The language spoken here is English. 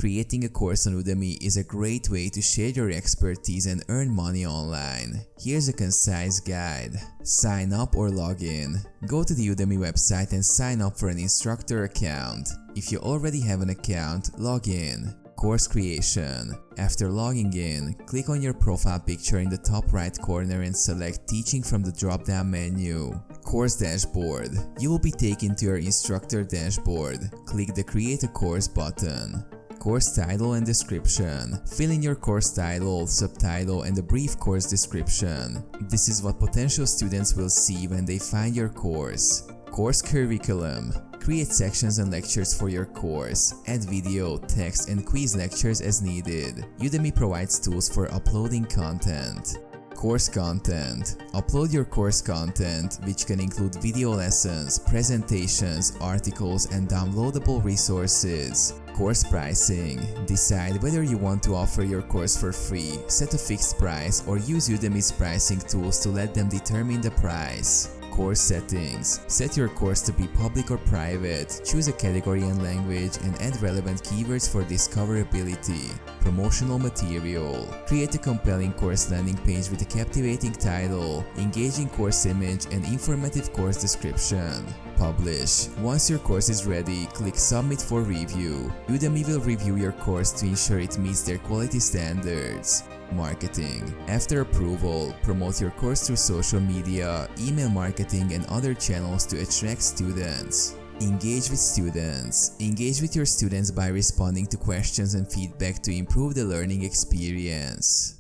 Creating a course on Udemy is a great way to share your expertise and earn money online. Here's a concise guide. Sign up or log in. Go to the Udemy website and sign up for an instructor account. If you already have an account, log in. Course creation. After logging in, click on your profile picture in the top right corner and select Teaching from the drop-down menu. Course dashboard. You will be taken to your instructor dashboard. Click the Create a Course button. Course title and description. Fill in your course title, subtitle, and a brief course description. This is what potential students will see when they find your course. Course curriculum. Create sections and lectures for your course. Add video, text, and quiz lectures as needed. Udemy provides tools for uploading content. Course content. Upload your course content, which can include video lessons, presentations, articles, and downloadable resources. Course pricing. Decide whether you want to offer your course for free, set a fixed price, or use Udemy's pricing tools to let them determine the price. Course settings. Set your course to be public or private, choose a category and language, and add relevant keywords for discoverability. Promotional material. Create a compelling course landing page with a captivating title, engaging course image, and informative course description. Publish. Once your course is ready, click Submit for review. Udemy will review your course to ensure it meets their quality standards. Marketing. After approval, promote your course through social media, email marketing, and other channels to attract students. Engage with students. Engage with your students by responding to questions and feedback to improve the learning experience.